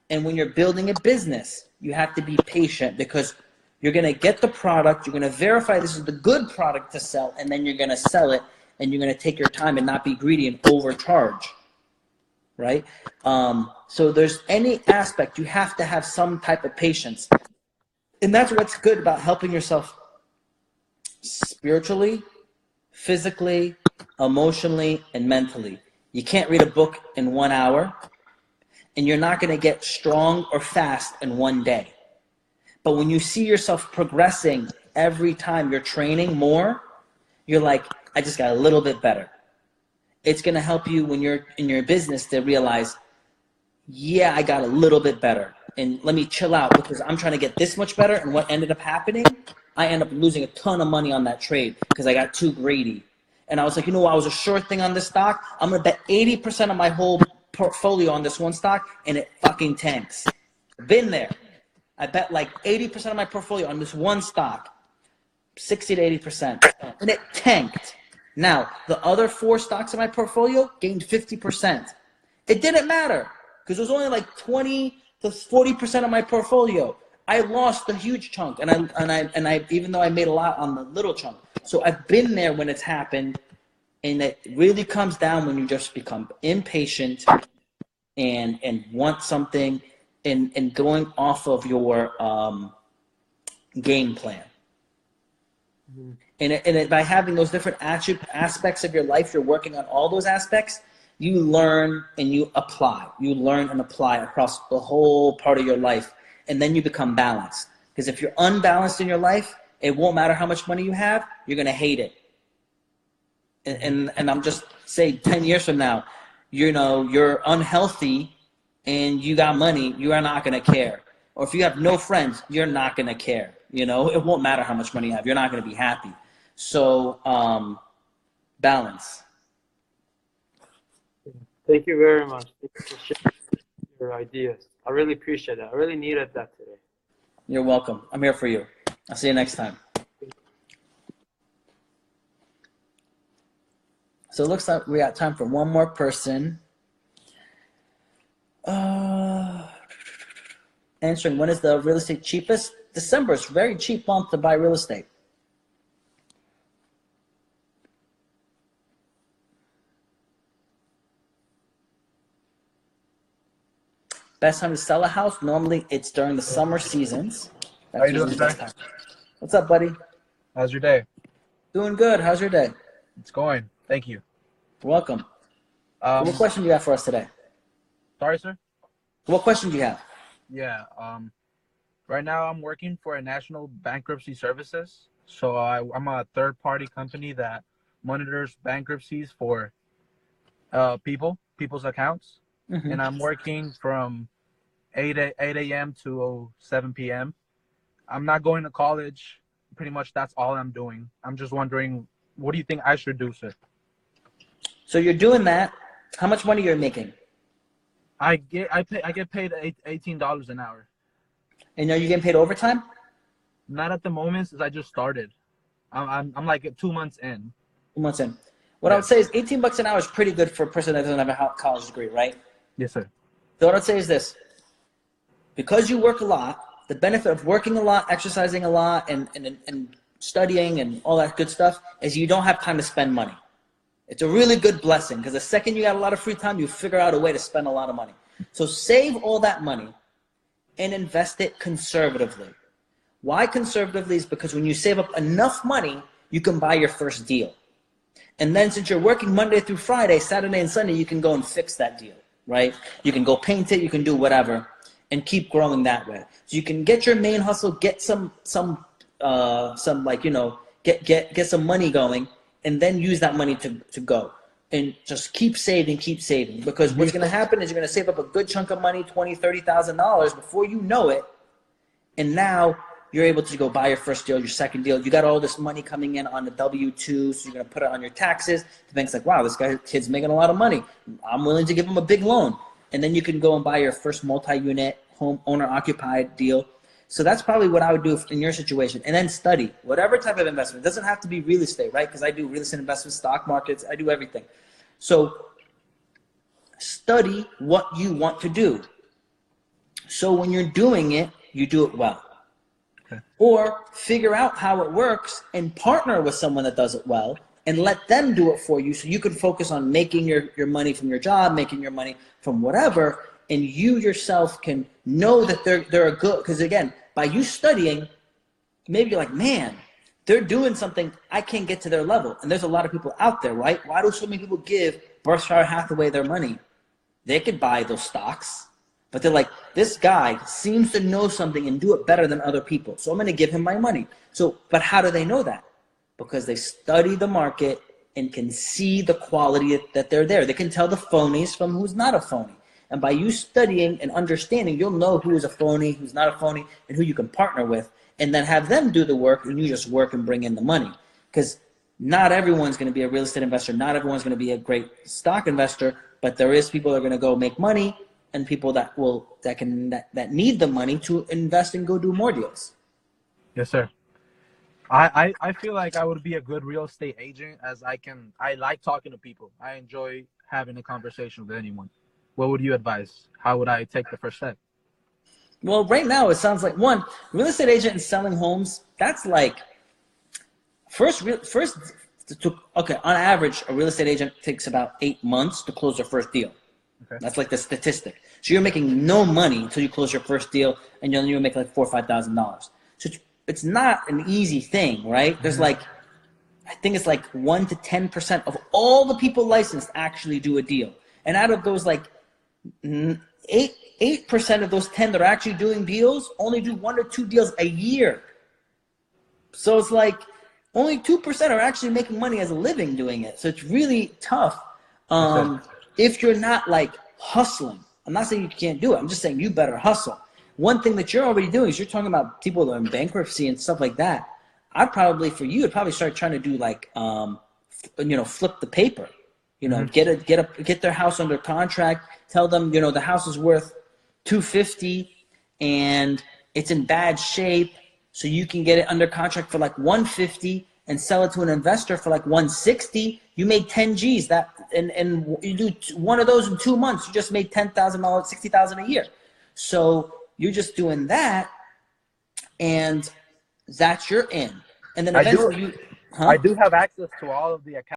And when you're building a business, you have to be patient because you're going to get the product, you're going to verify this is the good product to sell, and then you're going to sell it, and you're going to take your time and not be greedy and overcharge, right? So there's any aspect, you have to have some type of patience. And that's what's good about helping yourself spiritually, physically, emotionally, and mentally. You can't read a book in 1 hour, and you're not going to get strong or fast in 1 day. But when you see yourself progressing every time you're training more, you're like, I just got a little bit better. It's going to help you when you're in your business to realize, yeah, I got a little bit better. And let me chill out because I'm trying to get this much better. And what ended up happening, I ended up losing a ton of money on that trade because I got too greedy. And I was like, you know what? I was a short thing on this stock. I'm going to bet 80% of my whole portfolio on this one stock, and it fucking tanks. Been there. I bet like 80% of my portfolio on this one stock, 60 to 80%, and it tanked. Now, the other 4 stocks in my portfolio gained 50%. It didn't matter because it was only like 20 to 40% of my portfolio. I lost a huge chunk, and I even though I made a lot on the little chunk. So I've been there when it's happened, and it really comes down when you just become impatient and want something and going off of your game plan. And by having those different aspects of your life, you're working on all those aspects, you learn and you apply. You learn and apply across the whole part of your life, and then you become balanced. Because if you're unbalanced in your life, it won't matter how much money you have, you're going to hate it. And I'm just saying 10 years from now, you know, you're unhealthy and you got money, you are not going to care. Or if you have no friends, you're not going to care. You know, it won't matter how much money you have. You're not going to be happy. So, balance. Thank you very much for sharing your ideas. I really appreciate that. I really needed that today. You're welcome. I'm here for you. I'll see you next time. So it looks like we got time for one more person. Answering, when is the real estate cheapest? December is a very cheap month to buy real estate. Best time to sell a house, normally it's during the summer seasons. How That's you doing, usually the best sir? time. What's up, buddy? How's your day? Doing good. How's your day? It's going. Thank you. Welcome. So what question do you have for us today? Sorry, sir? What question do you have? Yeah. Right now I'm working for a national bankruptcy services. So I'm a third-party company that monitors bankruptcies for people's accounts. Mm-hmm. And I'm working from 8 a.m. to 7 p.m. I'm not going to college. Pretty much that's all I'm doing. I'm just wondering, what do you think I should do, sir? So you're doing that. How much money you're making? I get paid $18 an hour. And are you getting paid overtime? Not at the moment, since I just started. I'm like 2 months in. 2 months in. What I would say is $18 an hour is pretty good for a person that doesn't have a college degree, right? Yes, sir. So what I'd say is this. Because you work a lot, the benefit of working a lot, exercising a lot, and studying and all that good stuff is you don't have time to spend money. It's a really good blessing because the second you got a lot of free time, you figure out a way to spend a lot of money. So save all that money and invest it conservatively. Why conservatively is because when you save up enough money, you can buy your first deal. And then since you're working Monday through Friday, Saturday and Sunday, you can go and fix that deal, right? You can go paint it, you can do whatever, and keep growing that way. So you can get your main hustle, get some like, you know, get some money going, and then use that money to go. And just keep saving, because what's going to happen is you're going to save up a good chunk of money, $20,000, $30,000 before you know it. And now you're able to go buy your first deal, your second deal. You got all this money coming in on the W-2, so you're going to put it on your taxes. The bank's like, wow, this kid's making a lot of money. I'm willing to give him a big loan. And then you can go and buy your first multi-unit home owner-occupied deal. So that's probably what I would do in your situation. And then study whatever type of investment. It doesn't have to be real estate, right? Because I do real estate investments, stock markets, I do everything. So study what you want to do. So when you're doing it, you do it well. Okay. Or figure out how it works and partner with someone that does it well and let them do it for you so you can focus on making your money from your job, making your money from whatever, and you yourself can know that they're a good, because again, by you studying, maybe you're like, man, they're doing something, I can't get to their level. And there's a lot of people out there, right? Why do so many people give Berkshire Hathaway their money? They could buy those stocks, but they're like, this guy seems to know something and do it better than other people, so I'm going to give him my money. So, but how do they know that? Because they study the market and can see the quality that they're there. They can tell the phonies from who's not a phony. And by you studying and understanding, you'll know who is a phony, who's not a phony, and who you can partner with, and then have them do the work, and you just work and bring in the money. Because not everyone's going to be a real estate investor. Not everyone's going to be a great stock investor, but there is people that are going to go make money, and people that need the money to invest and go do more deals. Yes, sir. I feel like I would be a good real estate agent, as I like talking to people. I enjoy having a conversation with anyone. What would you advise? How would I take the first step? Well, right now it sounds like, one, real estate agent and selling homes, that's like okay, on average, a real estate agent takes about 8 months to close their first deal. Okay. That's like the statistic. So you're making no money until you close your first deal, and you'll make like $4,000 or $5,000. So it's not an easy thing, right? There's like, I think it's like 1 to 10% of all the people licensed actually do a deal. And out of those, like 8% of those 10 that are actually doing deals only do 1 or 2 deals a year. So it's like only 2% are actually making money as a living doing it. So it's really tough if you're not like hustling. I'm not saying you can't do it. I'm just saying you better hustle. One thing that you're already doing is you're talking about people that are in bankruptcy and stuff like that. I'd probably start trying to do like, flip the paper. Get their house under contract. Tell them, the house is worth $250 and it's in bad shape, so you can get it under contract for like $150 and sell it to an investor for like $160. You made 10 G's and you do one of those in 2 months. You just made $10,000, $60,000 a year. So you're just doing that, and that's your in. And then eventually I do have access to all of the accounts.